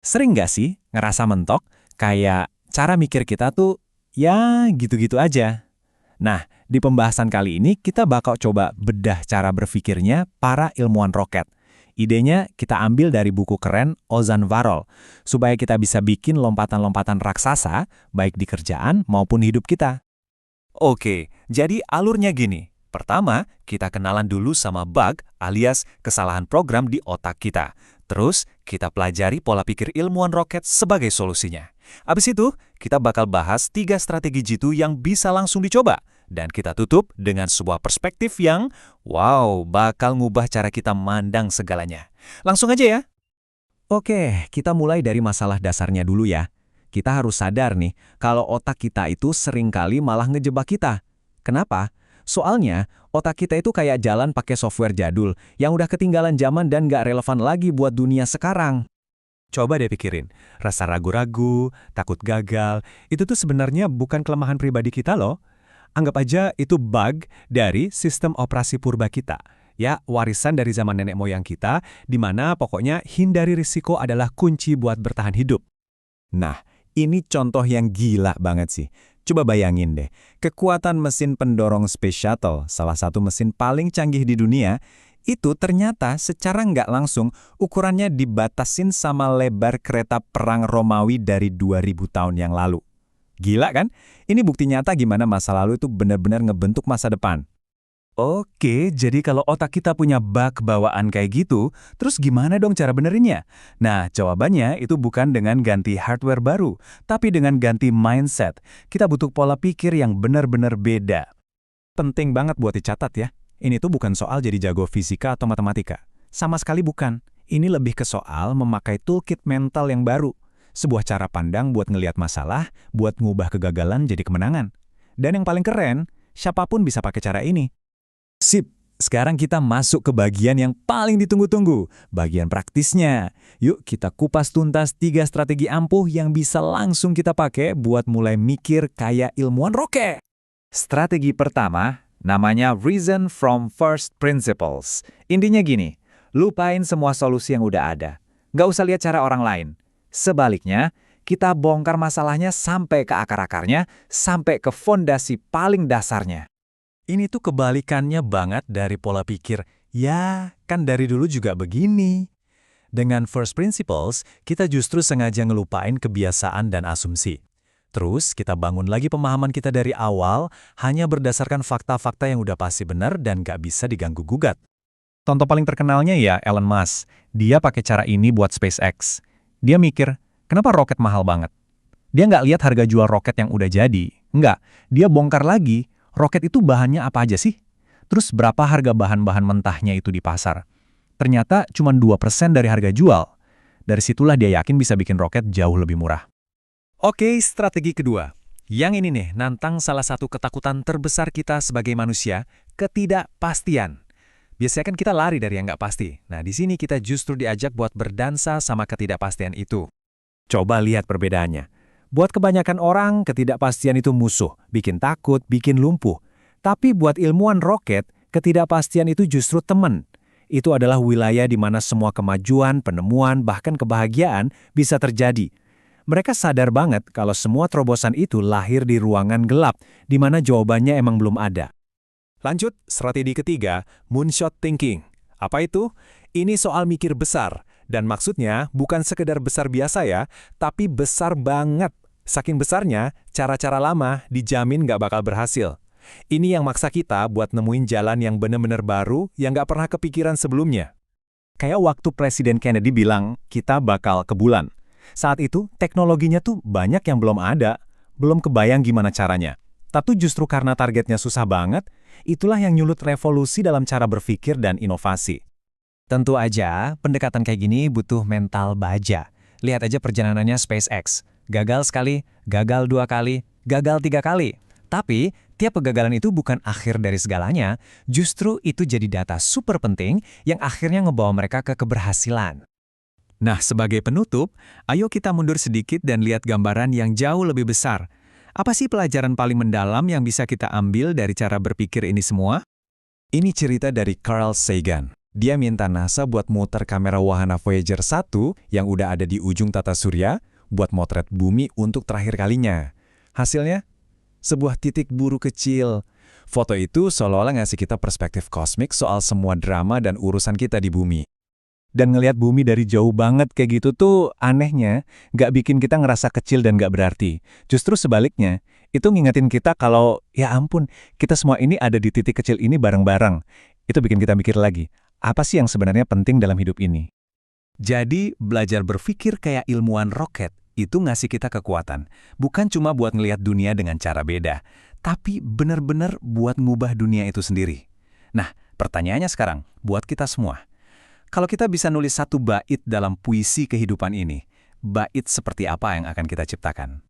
Sering nggak sih ngerasa mentok, kayak cara mikir kita tuh ya gitu-gitu aja? Nah, di pembahasan kali ini kita bakal coba bedah cara berpikirnya para ilmuwan roket. Idenya kita ambil dari buku keren Ozan Varol, supaya kita bisa bikin lompatan-lompatan raksasa, baik di kerjaan maupun hidup kita. Oke, jadi alurnya gini. Pertama, kita kenalan dulu sama bug alias kesalahan program di otak kita. Terus, kita pelajari pola pikir ilmuwan roket sebagai solusinya. Abis itu, kita bakal bahas 3 strategi jitu yang bisa langsung dicoba. Dan kita tutup dengan sebuah perspektif yang, wow, bakal ngubah cara kita mandang segalanya. Langsung aja ya. Oke, kita mulai dari masalah dasarnya dulu ya. Kita harus sadar nih, kalau otak kita itu seringkali malah ngejebak kita. Kenapa? Soalnya, otak kita itu kayak jalan pakai software jadul yang udah ketinggalan zaman dan nggak relevan lagi buat dunia sekarang. Coba deh pikirin, rasa ragu-ragu, takut gagal, itu tuh sebenarnya bukan kelemahan pribadi kita loh. Anggap aja itu bug dari sistem operasi purba kita. Ya, warisan dari zaman nenek moyang kita, di mana pokoknya hindari risiko adalah kunci buat bertahan hidup. Nah, ini contoh yang gila banget sih. Coba bayangin deh, kekuatan mesin pendorong Space Shuttle, salah satu mesin paling canggih di dunia, itu ternyata secara nggak langsung ukurannya dibatasin sama lebar kereta perang Romawi dari 2000 tahun yang lalu. Gila kan? Ini bukti nyata gimana masa lalu itu benar-benar ngebentuk masa depan. Oke, jadi kalau otak kita punya bug bawaan kayak gitu, terus gimana dong cara benerinnya? Nah, jawabannya itu bukan dengan ganti hardware baru, tapi dengan ganti mindset. Kita butuh pola pikir yang benar-benar beda. Penting banget buat dicatat ya. Ini tuh bukan soal jadi jago fisika atau matematika. Sama sekali bukan. Ini lebih ke soal memakai toolkit mental yang baru. Sebuah cara pandang buat ngelihat masalah, buat ngubah kegagalan jadi kemenangan. Dan yang paling keren, siapapun bisa pakai cara ini. Sip, sekarang kita masuk ke bagian yang paling ditunggu-tunggu, bagian praktisnya. Yuk kita kupas tuntas 3 strategi ampuh yang bisa langsung kita pakai buat mulai mikir kayak ilmuwan roket. Strategi pertama, namanya Reason from First Principles. Intinya gini, lupain semua solusi yang udah ada. Nggak usah lihat cara orang lain. Sebaliknya, kita bongkar masalahnya sampai ke akar-akarnya, sampai ke fondasi paling dasarnya. Ini tuh kebalikannya banget dari pola pikir, ya kan dari dulu juga begini. Dengan first principles, kita justru sengaja ngelupain kebiasaan dan asumsi. Terus kita bangun lagi pemahaman kita dari awal, hanya berdasarkan fakta-fakta yang udah pasti benar dan gak bisa diganggu-gugat. Contoh paling terkenalnya ya Elon Musk. Dia pakai cara ini buat SpaceX. Dia mikir, kenapa roket mahal banget? Dia nggak lihat harga jual roket yang udah jadi. Nggak, dia bongkar lagi, roket itu bahannya apa aja sih? Terus berapa harga bahan-bahan mentahnya itu di pasar? Ternyata cuma 2% dari harga jual. Dari situlah dia yakin bisa bikin roket jauh lebih murah. Oke, strategi kedua. Yang ini nih, nantang salah satu ketakutan terbesar kita sebagai manusia, ketidakpastian. Biasanya kan kita lari dari yang nggak pasti. Nah, di sini kita justru diajak buat berdansa sama ketidakpastian itu. Coba lihat perbedaannya. Buat kebanyakan orang, ketidakpastian itu musuh, bikin takut, bikin lumpuh. Tapi buat ilmuwan roket, ketidakpastian itu justru teman. Itu adalah wilayah di mana semua kemajuan, penemuan, bahkan kebahagiaan bisa terjadi. Mereka sadar banget kalau semua terobosan itu lahir di ruangan gelap, di mana jawabannya emang belum ada. Lanjut, strategi ketiga, moonshot thinking. Apa itu? Ini soal mikir besar. Dan maksudnya bukan sekedar besar biasa ya, tapi besar banget. Saking besarnya, cara-cara lama dijamin nggak bakal berhasil. Ini yang maksa kita buat nemuin jalan yang benar-benar baru yang nggak pernah kepikiran sebelumnya. Kayak waktu Presiden Kennedy bilang, kita bakal ke bulan. Saat itu, teknologinya tuh banyak yang belum ada, belum kebayang gimana caranya. Tapi justru karena targetnya susah banget, itulah yang nyulut revolusi dalam cara berpikir dan inovasi. Tentu aja, pendekatan kayak gini butuh mental baja. Lihat aja perjalanannya SpaceX. Gagal sekali, gagal 2 kali, gagal 3 kali. Tapi, tiap kegagalan itu bukan akhir dari segalanya, justru itu jadi data super penting yang akhirnya ngebawa mereka ke keberhasilan. Nah, sebagai penutup, ayo kita mundur sedikit dan lihat gambaran yang jauh lebih besar. Apa sih pelajaran paling mendalam yang bisa kita ambil dari cara berpikir ini semua? Ini cerita dari Carl Sagan. Dia minta NASA buat muter kamera wahana Voyager 1 yang udah ada di ujung tata surya buat motret bumi untuk terakhir kalinya. Hasilnya? Sebuah titik buru kecil. Foto itu seolah-olah ngasih kita perspektif kosmik soal semua drama dan urusan kita di bumi. Dan ngelihat bumi dari jauh banget kayak gitu tuh anehnya, nggak bikin kita ngerasa kecil dan nggak berarti. Justru sebaliknya, itu ngingetin kita kalau, ya ampun, kita semua ini ada di titik kecil ini bareng-bareng. Itu bikin kita mikir lagi, apa sih yang sebenarnya penting dalam hidup ini? Jadi, belajar berpikir kayak ilmuwan roket itu ngasih kita kekuatan. Bukan cuma buat ngelihat dunia dengan cara beda, tapi benar-benar buat ngubah dunia itu sendiri. Nah, pertanyaannya sekarang, buat kita semua. Kalau kita bisa nulis satu bait dalam puisi kehidupan ini, bait seperti apa yang akan kita ciptakan?